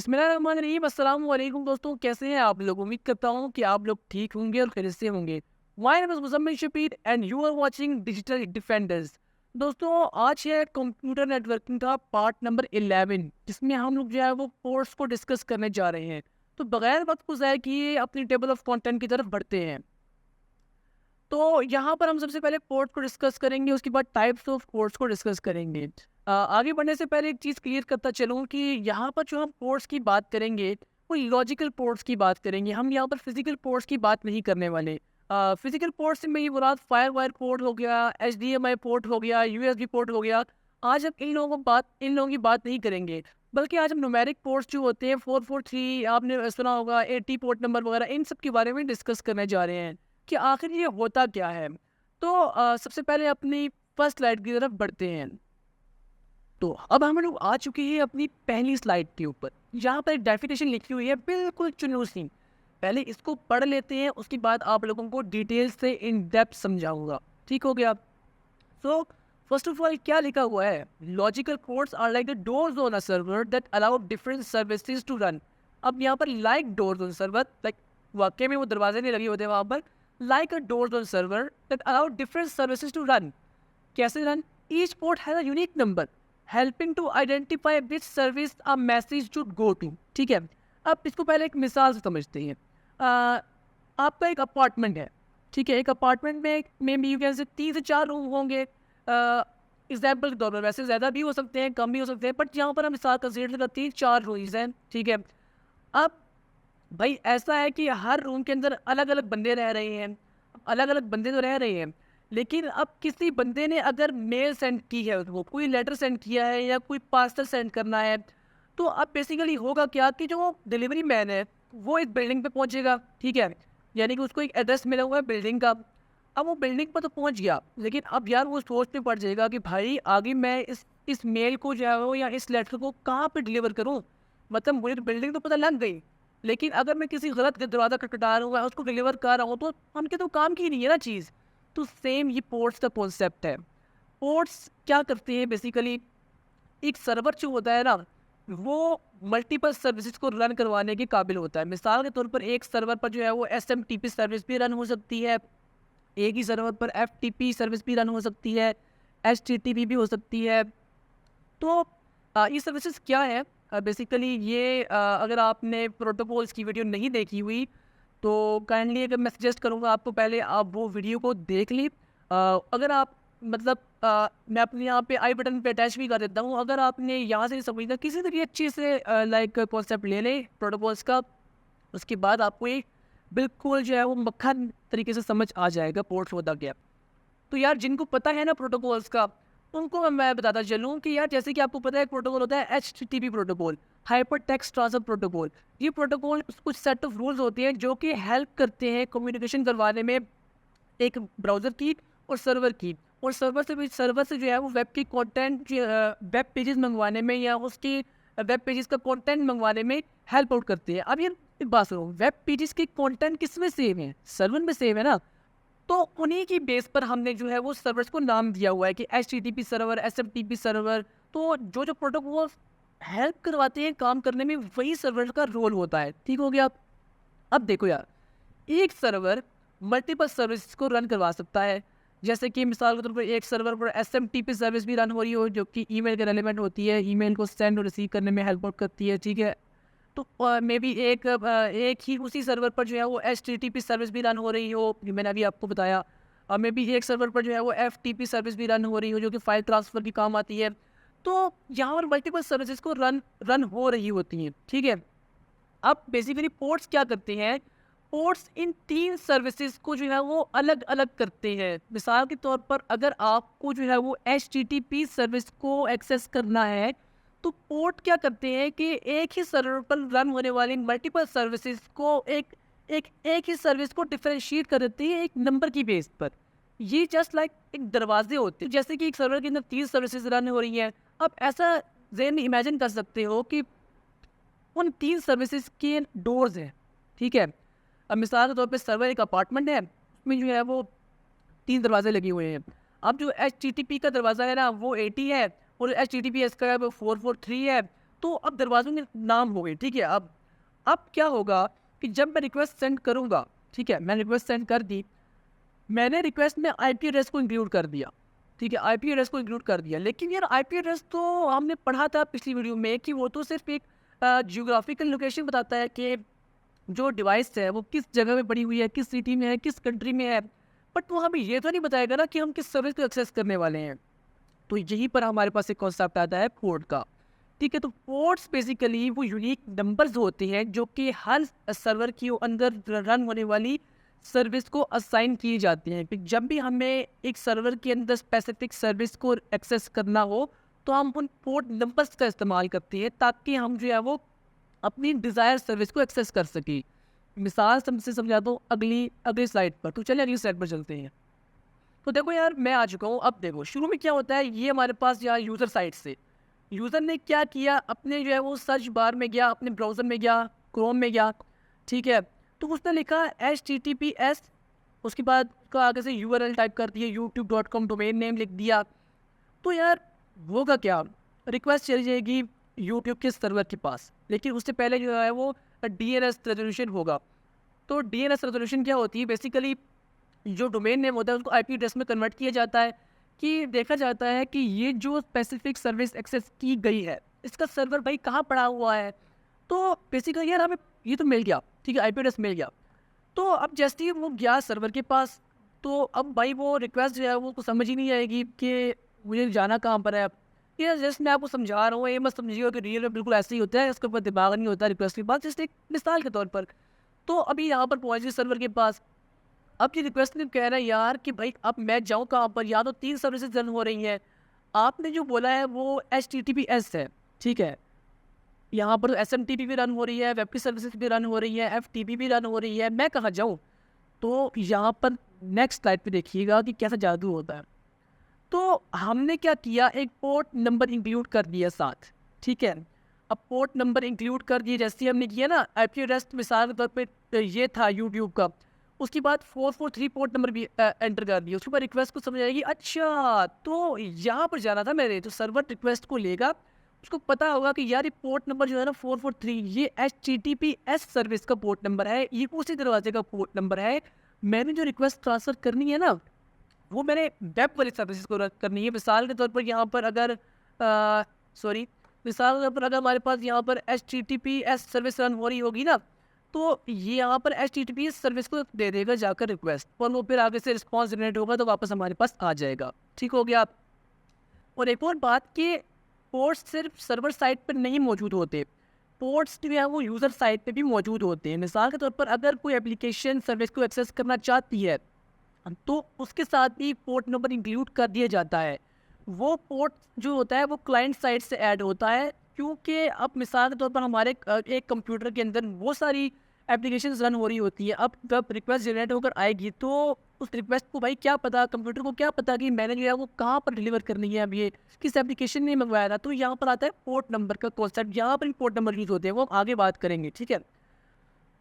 बिस्मिल्लाहिर्रहमानिर्रहीम। अस्सलाम वालेकुम दोस्तों, कैसे हैं आप लोग? उम्मीद करता हूँ कि आप लोग ठीक होंगे और खैरियत से होंगे। My name is Muzammil Shafeer and you are watching digital defenders. दोस्तों, आज है कंप्यूटर नेटवर्किंग का पार्ट नंबर 11, जिसमें हम लोग जो है वो कोर्स को डिस्कस करने जा रहे हैं। तो बगैर वक्त को ज़ाया किए अपनी टेबल ऑफ कंटेंट की तरफ बढ़ते हैं। तो यहाँ पर हम सबसे पहले कोर्स को डिस्कस करेंगे, उसके बाद टाइप्स ऑफ कोर्स को डिस्कस करेंगे। आगे बढ़ने से पहले एक चीज़ क्लियर करता चलूँ कि यहाँ पर जो हम कोर्स की बात करेंगे, वो लॉजिकल पोर्ट्स की बात करेंगे। हम यहाँ पर फिजिकल पोर्ट्स की बात नहीं करने वाले। फिजिकल पोर्ट्स से मेरी मुराद फायर वायर पोर्ट हो गया, HDMI पोर्ट हो गया, USB पोर्ट हो गया। आज हम इन लोगों की बात नहीं करेंगे, बल्कि आज हम न्यूमेरिक पोर्ट्स जो होते हैं 443, आपने सुना होगा 80 पोर्ट नंबर वगैरह, इन सब के बारे में डिस्कस करने जा रहे हैं कि आखिर ये होता क्या है। तो सबसे पहले अपनी फर्स्ट स्लाइड की तरफ बढ़ते हैं। तो अब हम लोग आ चुके हैं अपनी पहली स्लाइड के ऊपर। यहाँ पर एक डेफिनेशन लिखी हुई है, बिल्कुल चुनूसी। पहले इसको पढ़ लेते हैं, उसके बाद आप लोगों को डिटेल से इन डेप्थ समझाऊंगा। ठीक हो गया? सो फर्स्ट ऑफ ऑल क्या लिखा हुआ है? Logical codes are like the doors on a server that allow different services to run. अब यहाँ पर like doors on server, like वाकई में वो दरवाजे नहीं लगे होते वहाँ पर। Like a doors on server that allow different services to run. कैसे run? Each port has a unique number helping to identify which service a message should go to. ठीक है, अब इसको पहले एक मिसाल से समझते हैं। आपका एक अपार्टमेंट है। ठीक है, एक अपार्टमेंट में भी यू कैन से 3 से 4 रूम होंगे। एग्जाम्पल के तौर पर, वैसे ज़्यादा भी हो सकते हैं, कम भी हो सकते हैं, बट यहाँ पर हम मिसाल कंसीडर करते हैं 4 रूम्स हैं। ठीक है, अब भाई ऐसा है कि हर रूम के अंदर अलग अलग बंदे रह रहे हैं। अलग अलग बंदे तो रह रहे हैं, लेकिन अब किसी बंदे ने अगर मेल सेंड की है, उसको कोई लेटर सेंड किया है या कोई पार्सल सेंड करना है, तो अब बेसिकली होगा क्या कि जो डिलीवरी मैन है वो इस बिल्डिंग पे पहुंचेगा। ठीक है, यानी कि उसको एक एड्रेस मिला हुआ है बिल्डिंग का। अब वो बिल्डिंग पर तो पहुंच गया, लेकिन अब यार वो सोच में पड़ जाएगा कि भाई आगे मैं इस मेल को जो है वो या इस लेटर को कहाँ पे डिलीवर करूँ। मतलब मुझे तो बिल्डिंग तो पता लग गई, लेकिन अगर मैं किसी गलत के दरवाज़ा खटखटा रहा हूँ, उसको डिलीवर कर रहा हूँ, तो उनके तो काम की नहीं है ना चीज़। तो सेम ये पोर्ट्स का कॉन्सेप्ट है। पोर्ट्स क्या करते हैं बेसिकली? एक सर्वर जो होता है ना, वो मल्टीपल सर्विसेज को रन करवाने के काबिल होता है। मिसाल के तौर पर एक सर्वर पर जो है वो SMTP सर्विस भी रन हो सकती है, एक ही सर्वर पर FTP सर्विस भी रन हो सकती है, HTTP भी हो सकती है। तो ये सर्विसेज क्या है? बेसिकली ये अगर आपने प्रोटोकॉल्स की वीडियो नहीं देखी हुई, तो काइंडली अगर मैं सजेस्ट करूँगा आपको, पहले आप वो वीडियो को देख ली। अगर आप मतलब मैं अपने यहाँ पे आई बटन पे अटैच भी कर देता हूँ। अगर आपने यहाँ से समझना किसी तरीके अच्छे से लाइक कॉन्सेप्ट ले लें प्रोटोकॉल्स का, उसके बाद आपको एक बिल्कुल जो है वो मक्खन तरीके से समझ आ जाएगा पोर्ट्स होता क्या। तो यार जिनको पता है ना प्रोटोकॉल्स का, उनको मैं बताता चलूँ कि यार जैसे कि आपको पता है एक प्रोटोकॉल होता है HTTP protocol, hyper text transfer protocol. ये प्रोटोकॉल कुछ सेट ऑफ रूल्स होते हैं जो कि हेल्प करते हैं कम्युनिकेशन करवाने में एक ब्राउज़र की और सर्वर की। और सर्वर से जो है वो वेब की कंटेंट, वेब पेजेस मंगवाने में या उसकी वेब पेजेस का कंटेंट मंगवाने में हेल्प आउट करती है। अब ये एक बात सुनो, वेब पेजेस की कंटेंट किस में सेव है? सर्वर में सेव है ना। तो उन्हीं की बेस पर हमने जो है वो सर्वर्स को नाम दिया हुआ है कि HTTP सर्वर, SMTP सर्वर। तो जो जो प्रोटोकॉल हेल्प करवाते हैं काम करने में, वही सर्वर का रोल होता है। ठीक हो गया? अब देखो यार, एक सर्वर मल्टीपल सर्विस को रन करवा सकता है। जैसे कि मिसाल के तौर पर एक सर्वर पर SMTP सर्विस भी रन हो रही हो, जो कि ईमेल के रेलिवेंट होती है, ईमेल को सेंड और रिसीव करने में हेल्प आउट करती है। ठीक है, तो मे बी एक ही उसी सर्वर पर जो है वो HTTP सर्विस भी रन हो रही हो, जो मैंने अभी आपको बताया। और मे बी एक सर्वर पर जो है वो FTP सर्विस भी रन हो रही हो, जो कि फाइल ट्रांसफ़र की काम आती है। तो यहाँ पर मल्टीपल सर्विसेज को रन हो रही होती हैं। ठीक है, अब बेसिकली पोर्ट्स क्या करते हैं? पोर्ट्स इन 3 सर्विसेज को जो है वो अलग अलग करते हैं। मिसाल के तौर पर अगर आपको जो है वो HTTP सर्विस को एक्सेस करना है, तो पोर्ट क्या करते हैं कि एक ही सर्वर पर रन होने वाली मल्टीपल सर्विसेज को एक ही सर्विस को डिफरेंशिएट कर देते हैं एक नंबर की बेस पर। ये जस्ट लाइक एक दरवाजे होते हैं, जैसे कि एक सर्वर के अंदर 3 सर्विसेज रन हो रही हैं। अब ऐसा ज़हन में इमेजिन कर सकते हो कि उन 3 सर्विसेज के डोर्स हैं। ठीक है, अब मिसाल के तौर पे सर्वर एक अपार्टमेंट है, उसमें जो है वो 3 दरवाजे लगे हुए हैं। अब जो HTTP का दरवाज़ा है ना वो 80 है, और HTTPS का है वो 443 है। तो अब दरवाज़ों के नाम हो गए, ठीक है। अब क्या होगा कि जब मैं रिक्वेस्ट सेंड करूँगा, ठीक है, मैंने रिक्वेस्ट सेंड कर दी, मैंने रिक्वेस्ट में आईपी एड्रेस को इंक्लूड कर दिया, ठीक है, आईपी एड्रेस को इंक्लूड कर दिया। लेकिन यार आईपी एड्रेस तो हमने पढ़ा था पिछली वीडियो में कि वो तो सिर्फ एक जियोग्राफिकल लोकेशन बताता है कि जो डिवाइस है वो किस जगह में पड़ी हुई है, किस सिटी में है, किस कंट्री में है, बट वो हमें ये तो नहीं बताएगा ना कि हम किस सर्विस को एक्सेस करने वाले हैं। तो यहीं पर हमारे पास एक कॉन्सेप्ट आता है पोर्ट का, ठीक है। तो पोर्ट्स बेसिकली वो यूनिक नंबर्स होते हैं जो कि हर सर्वर के अंदर रन होने वाली सर्विस को असाइन किए जाते हैं। कि जब भी हमें एक सर्वर के अंदर स्पेसिफिक सर्विस को एक्सेस करना हो तो हम उन पोर्ट नंबर्स का इस्तेमाल करते हैं ताकि हम जो है वो अपनी डिज़ायर सर्विस को एक्सेस कर सकें। मिसाल से समझा दो अगली स्लाइड पर। तो चलिए अगली स्लाइड पर चलते हैं। तो देखो यार मैं आ चुका हूँ। अब देखो शुरू में क्या होता है, ये हमारे पास यहाँ यूज़र साइट से यूज़र ने क्या किया, अपने जो है वो सर्च बार में गया, अपने ब्राउज़र में गया, क्रोम में गया, ठीक है। तो उसने लिखा HTTPS, उसके बाद उसका आगे से URL टाइप कर दिया, youtube.com डोमेन नेम लिख दिया। तो यार होगा क्या, रिक्वेस्ट चली जाएगी यूट्यूब के सर्वर के पास, लेकिन उससे पहले जो है वो DNS रेजोल्यूशन होगा। तो DNS रेजोल्यूशन क्या होती है, बेसिकली जो डोमेन नेम होता है उसको IP एड्रेस में कन्वर्ट किया जाता है कि देखा जाता है कि ये जो स्पेसिफिक सर्विस एक्सेस की गई है इसका सर्वर भाई कहाँ पड़ा हुआ है। तो बेसिकली यार हमें ये तो मिल गया, ठीक है, IP एड्रेस मिल गया। तो अब जैसे ही वो गया सर्वर के पास, तो अब भाई वो रिक्वेस्ट जो है वो समझ ही नहीं आएगी कि मुझे जाना कहाँ पर है। अब ये जस्ट मैं आपको समझा रहा हूँ, ये मत समझिएगा कि रियल में बिल्कुल ऐसे ही होता है, इसके ऊपर दिमाग नहीं होता रिक्वेस्ट के बाद, जस्ट एक मिसाल के तौर पर। तो अभी यहाँ पर पहुँच गए सर्वर के पास। अब ये रिक्वेस्ट ने कह रहा है यार कि भाई अब मैं जाऊँ कहाँ पर, या तो 3 सर्विसेज रन हो रही हैं। आपने जो बोला है वो HTTPS है, ठीक है। यहाँ पर SMTP भी रन हो रही है, वेब की सर्विसेज भी रन हो रही है, FTP भी रन हो रही है, मैं कहाँ जाऊँ। तो यहाँ पर नेक्स्ट स्लाइड पे देखिएगा कि कैसा जादू होता है। तो हमने क्या किया, एक पोर्ट नंबर इंक्लूड कर दिया साथ, ठीक है। अब पोर्ट नंबर इंक्लूड कर दिए जैसे हमने किया ना, IP एड्रेस मिसाल के तौर पे ये था यूट्यूब का, उसके बाद 443 पोर्ट नंबर भी एंटर कर दिया। उसके बाद रिक्वेस्ट को समझ आएगी, अच्छा तो यहाँ पर जाना था मेरे, तो सर्वर रिक्वेस्ट को लेगा, उसको पता होगा कि यार ये पोर्ट नंबर जो है ना 443, ये HTTPS सर्विस का पोर्ट नंबर है, ये उसी दरवाजे का पोर्ट नंबर है। मैंने जो रिक्वेस्ट ट्रांसफ़र करनी है ना वो मैंने वेब वाली सर्विसेज को करनी है। मिसाल के तौर पर यहाँ पर अगर मिसाल के तौर पर अगर हमारे पास यहाँ पर HTTPS सर्विस रन हो रही होगी ना, तो ये यहाँ पर HTTPS सर्विस को दे देगा जाकर रिक्वेस्ट, और वो फिर आगे से रिस्पॉन्स जनरेट होगा तो वापस हमारे पास आ जाएगा, ठीक हो गया। और एक और बात कि पोर्ट्स सिर्फ सर्वर साइट पर नहीं मौजूद होते, पोर्ट्स जो है वो यूज़र साइट पे भी मौजूद होते हैं। मिसाल के तौर पर अगर कोई एप्लीकेशन सर्विस को एक्सेस करना चाहती है तो उसके साथ भी पोर्ट नंबर इंक्लूड कर दिया जाता है। वो पोर्ट जो होता है वो क्लाइंट साइड से ऐड होता है, क्योंकि अब मिसाल के तौर पर हमारे एक कंप्यूटर के अंदर वो सारी एप्लीकेशंस रन हो रही होती है। अब जब रिक्वेस्ट जनरेट होकर आएगी तो उस रिक्वेस्ट को भाई क्या पता, कंप्यूटर को क्या पता कि मैंने जो है वो कहाँ पर डिलीवर करनी है, अब ये किस एप्लीकेशन ने मंगवाया था। तो यहाँ पर आता है पोर्ट नंबर का कॉन्सेप्ट, यहाँ पर पोर्ट नंबर यूज़ होते हैं, वो हम आगे बात करेंगे, ठीक है।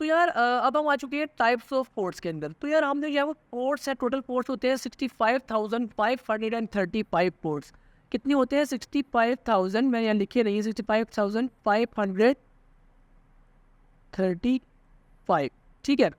तो यार अब हम आ चुके हैं टाइप्स ऑफ पोर्ट्स के अंदर। तो यार हमने यहाँ वो पोर्ट्स है, टोटल पोर्ट्स होते हैं 65,535 पोर्ट्स। कितने होते हैं, 65,000, मैं यहाँ लिखे नहीं, 65,535, ठीक है।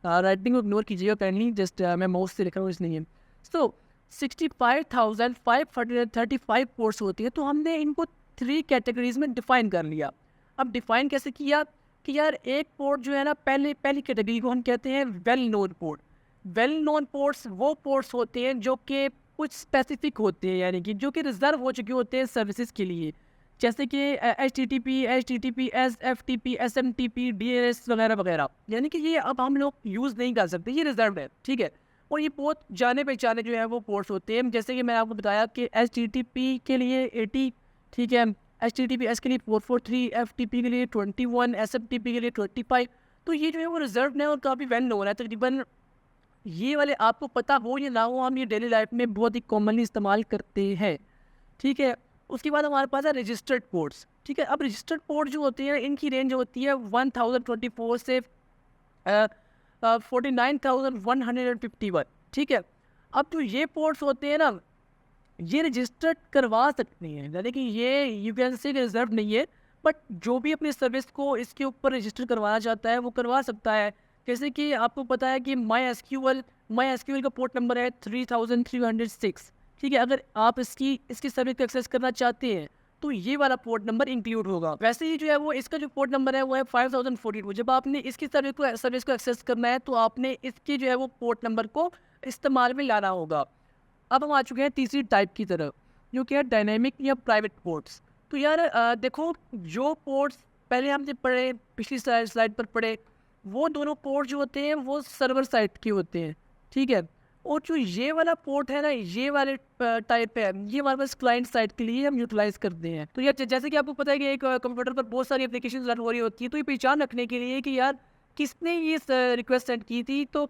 राइटिंग को इग्नोर कीजिएगा काइंडली, जस्ट मैं माउस से लिख रहा हूँ इसलिए। सो 65,535 पोर्ट्स होती है। तो हमने इनको 3 कैटेगरीज में डिफाइन कर लिया। अब डिफाइन कैसे किया कि यार एक पोर्ट जो है ना, पहली कैटेगरी को हम कहते हैं well known port. Well known ports वो पोर्ट्स होते हैं जो कि कुछ स्पेसिफिक होते हैं, यानी कि जो कि रिजर्व हो चुके होते हैं सर्विसेज के लिए, जैसे कि HTTP, HTTPS, FTP, SMTP, DNS वगैरह वगैरह, यानी कि ये अब हम लोग यूज़ नहीं कर सकते, ये रिजर्व है, ठीक है। और ये बहुत जाने पहचाने जो है वो पोर्ट्स होते हैं, जैसे कि मैंने आपको बताया कि HTTP के लिए 80, ठीक है, HTTPS के लिए 443, FTP के लिए 21, SMTP के लिए 25। तो ये जो है वो रिजर्व है और काफ़ी वेल नोन है। तकरीबन ये वाले आपको पता हो या ना हो, हम ये डेली लाइफ में बहुत ही कॉमनली इस्तेमाल करते हैं, ठीक है। उसके बाद हमारे पास है रजिस्टर्ड पोर्ट्स, ठीक है। अब रजिस्टर्ड पोर्ट जो होती है इनकी रेंज होती है 1024 से 49,151, ठीक है। अब जो ये पोर्ट्स होते हैं ना, ये रजिस्टर्ड करवा सकते हैं, यानी कि ये यू कैन से रिजर्व नहीं है, बट जो भी अपनी सर्विस को इसके ऊपर रजिस्टर करवाना चाहता है वो करवा सकता है। जैसे कि आपको पता है कि माई एसक्यूएल का पोर्ट नंबर है 3306। ठीक है, अगर आप इसकी सर्विस को एक्सेस करना चाहते हैं तो ये वाला पोर्ट नंबर इंक्लूड होगा। वैसे ही जो है वो इसका जो पोर्ट नंबर है वो है 5042। जब आपने इसकी सर्विस को एक्सेस करना है तो आपने इसके जो है वो पोर्ट नंबर को इस्तेमाल में लाना होगा। अब हम आ चुके हैं तीसरी टाइप की तरफ, जो कि है डायनेमिक या प्राइवेट पोर्ट्स। तो यार देखो, जो पोर्ट्स पहले हमने पढ़े, पिछली स्लाइड पर पढ़े, वो दोनों पोर्ट जो होते हैं वो सर्वर साइड के होते हैं। ठीक है, और जो ये वाला पोर्ट है ना, ये वाले टाइप है, ये हमारे पास क्लाइंट साइड के लिए हम यूटिलाइज करते हैं। तो यार जैसे कि आपको पता है कि एक कंप्यूटर पर बहुत सारी एप्लीकेशन रन हो रही होती है, तो ये पहचान रखने के लिए कि यार किसने ये रिक्वेस्ट सेंड की थी, तो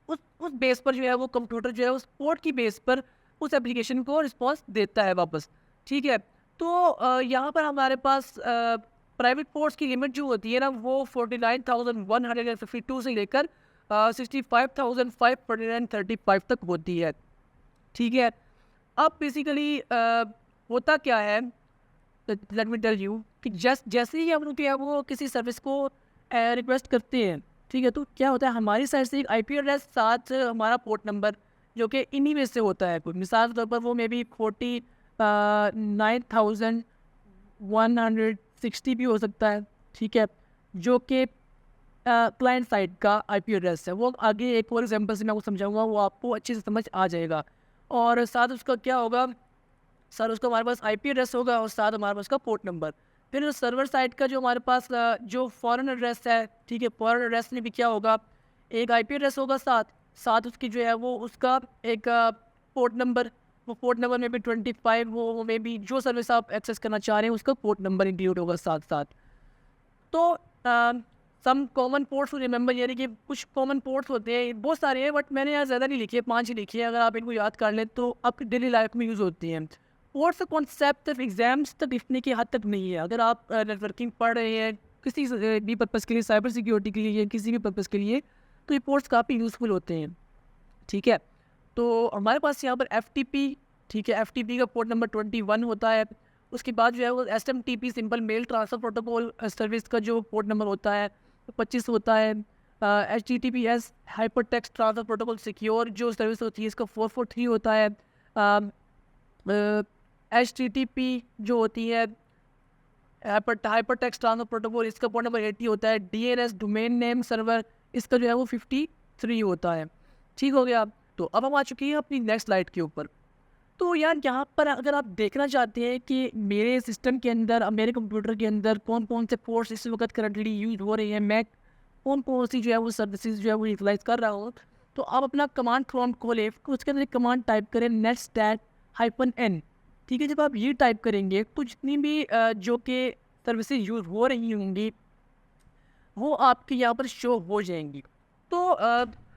उस बेस पर जो है वो कंप्यूटर जो है उस पोर्ट की बेस पर उस एप्लीकेशन को रिस्पॉन्स देता है वापस। ठीक है, तो यहाँ पर हमारे पास प्राइवेट पोर्ट्स की लिमिट जो होती है ना, वो 49,152 से लेकर 65,535 तक होती है। ठीक है, अब बेसिकली होता क्या है, लेट मी टेल यू कि जैसे ही हम लोग क्या वो किसी सर्विस को रिक्वेस्ट करते हैं, ठीक है, तो क्या होता है, हमारी साइड से एक आईपी एड्रेस साथ हमारा पोर्ट नंबर जो कि इन्हीं में से होता है। कोई मिसाल के तौर पर वो मे बी 49,160 भी हो सकता है। ठीक है, जो कि क्लाइंट साइड का आईपी एड्रेस है। वो आगे एक और एग्जांपल से मैं आपको समझाऊंगा, वो आपको अच्छे से समझ आ जाएगा। और साथ उसका क्या होगा, सर उसका हमारे पास आईपी एड्रेस होगा और साथ हमारे पास उसका पोर्ट नंबर। फिर सर्वर साइड का जो हमारे पास जो फॉरेन एड्रेस है, ठीक है, फॉरेन एड्रेस में भी क्या होगा, एक आईपी एड्रेस होगा, साथ उसकी जो है वो उसका एक पोर्ट नंबर। वो पोर्ट नंबर में भी 25, वो में भी जो सर्विस आप एक्सेस करना चाह रहे हैं उसका पोर्ट नंबर इंक्लूड होगा साथ साथ। तो सम कॉमन पोर्ट्स रिमेंबर, यानी कि कुछ कॉमन पोर्ट्स होते हैं, बहुत सारे हैं, बट मैंने यहाँ ज़्यादा नहीं लिखे, 5 ही लिखे हैं। अगर आप इनको याद कर लें तो आपकी डेली लाइफ में यूज़ होती हैं। पोर्ट्स का कॉन्सेप्ट सिर्फ एग्जाम्स तक लिखने की हद तक नहीं है। अगर आप नेटवर्किंग पढ़ रहे हैं किसी भी पर्पज़ के लिए, साइबर सिक्योरिटी के लिए, किसी भी पर्पज़ के लिए, तो ये पोर्ट्स काफ़ी यूज़फुल होते हैं। ठीक है, तो हमारे पास यहाँ पर FTP, ठीक है, FTP का पोर्ट नंबर 21 होता है। उसके बाद जो है वो SMTP simple mail transfer protocol service का जो पोर्ट नंबर होता है 25 होता है। HTTPS hyper text transfer protocol secure जो सर्विस होती है इसका 443 होता है। HTTP जो होती है हाइपर टेक्स्ट ट्रांसफ़र प्रोटोकॉल, इसका पोर्ट नंबर 80 होता है। DNS डोमेन नेम सर्वर, इसका जो है वो 53 होता है। ठीक हो गया। तो अब हम आ चुके हैं अपनी नेक्स्ट स्लाइड के ऊपर। तो यार यहाँ पर अगर आप देखना चाहते हैं कि मेरे सिस्टम के अंदर, मेरे कंप्यूटर के अंदर कौन कौन से पोर्ट्स इस वक्त करंटली यूज हो रही हैं, मैं कौन कौन सी जो है वो सर्विसेज जो है वो यूटिलाइज कर रहा हूँ, तो आप अपना कमांड प्रॉम्प्ट खोलें, उसके अंदर एक कमांड टाइप करें netstat-n। ठीक है, जब आप ये टाइप करेंगे तो जितनी भी जो कि सर्विसेज यूज़ हो रही होंगी वो आपके यहाँ पर शो हो जाएंगी। तो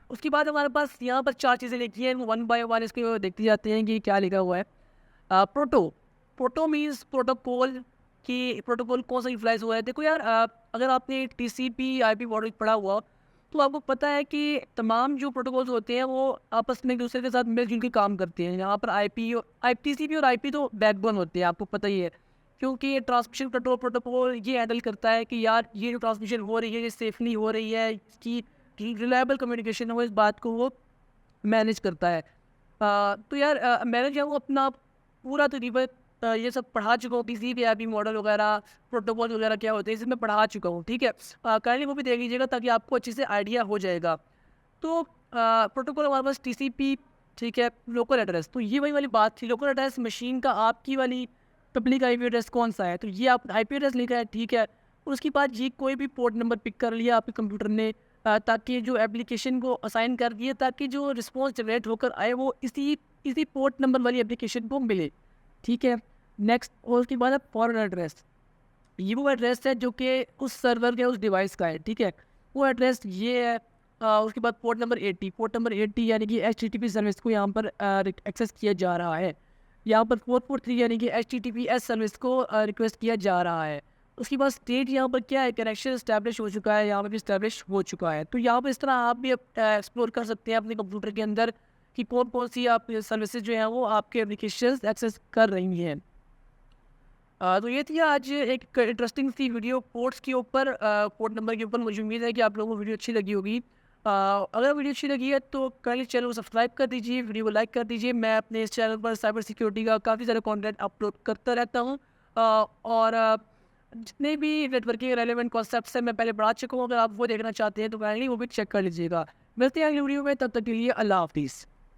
उसके बाद हमारे पास यहाँ पर 4 चीज़ें लिखी हैं, वन बाय वन इसको देखते जाते हैं कि क्या लिखा हुआ है। प्रोटो मीन्स प्रोटोकॉल, कि प्रोटोकॉल कौन सा यूटिलाइज हुआ है। देखो यार, अगर आपने TCP IP मॉडल पढ़ा हुआ तो आपको पता है कि तमाम जो प्रोटोकॉल्स होते हैं वो आपस में एक दूसरे के साथ मिलजुल के काम करते हैं। यहाँ पर TCP और IP तो बैकबोन होते हैं, आपको पता ही है, क्योंकि ये ट्रांसमिशन कंट्रोल प्रोटोकॉल ये हैंडल करता है कि यार ये जो ट्रांसमिशन हो रही है ये सेफली हो रही है, इसकी रिलायबल कम्युनिकेशन हो, इस बात को वो मैनेज करता है। तो यार मैंने जो है वो अपना पूरा तकरीबन ये सब पढ़ा चुका हूँ। TCP IP मॉडल वगैरह, प्रोटोकॉल वगैरह क्या होते हैं इसे मैं पढ़ा चुका हूँ। ठीक है, काइंडली वो भी देख लीजिएगा ताकि आपको अच्छे से आइडिया हो जाएगा। तो प्रोटोकॉल हमारे पास TCP, ठीक है, लोकल एड्रेस, तो ये वही वाली बात थी। लोकल एड्रेस मशीन का आपकी वाली पब्लिक IP एड्रेस कौन सा है, तो ये आप IP एड्रेस लिखा है। ठीक है, और उसके बाद ये कोई भी पोर्ट नंबर पिक कर लिया आपके कंप्यूटर ने, ताकि जो एप्लीकेशन को असाइन कर दिए, ताकि जो रिस्पॉन्स जनरेट होकर आए वो इसी पोर्ट नंबर वाली एप्लीकेशन को मिले। ठीक है, नेक्स्ट, और उसके बाद फॉरेन एड्रेस, ये वो एड्रेस है जो कि उस सर्वर के उस डिवाइस का है। ठीक है, वो एड्रेस ये है। उसके बाद पोर्ट नंबर 80 यानी कि HTTP सर्विस को यहाँ पर एक्सेस किया जा रहा है। यहाँ पर 443 यानी कि HTTPS सर्विस को रिक्वेस्ट किया जा रहा है। उसके बाद स्टेट यहाँ पर क्या है, कनेक्शन इस्टेब्लिश हो चुका है, यहाँ पर भी इस्टेब्लिश हो चुका है। तो यहाँ पर इस तरह आप भी एक्सप्लोर कर सकते हैं अपने कंप्यूटर के अंदर कि कौन कौन सी आप सर्विसेज जो हैं वो आपके एप्लीकेशन एक्सेस कर रही हैं। तो ये थी आज एक इंटरेस्टिंग सी वीडियो पोर्ट्स के ऊपर, पोर्ट नंबर के ऊपर। मुझे उम्मीद है कि आप लोगों को वीडियो अच्छी लगी होगी। अगर वीडियो अच्छी लगी है तो काइंडली चैनल को सब्सक्राइब कर दीजिए, वीडियो को लाइक कर दीजिए। मैं अपने इस चैनल पर साइबर सिक्योरिटी का काफ़ी सारा कंटेंट अपलोड करता रहता हूँ। जितने भी नेटवर्किंग रेलेवेंट कॉन्सेप्ट्स हैं मैं पहले बढ़ा चुका हूँ। अगर आप वो देखना चाहते हैं तो काइंडली वो भी चेक कर लीजिएगा। मिलते हैं अगली वीडियो में, तब तक के लिए अल्लाह हाफिज़।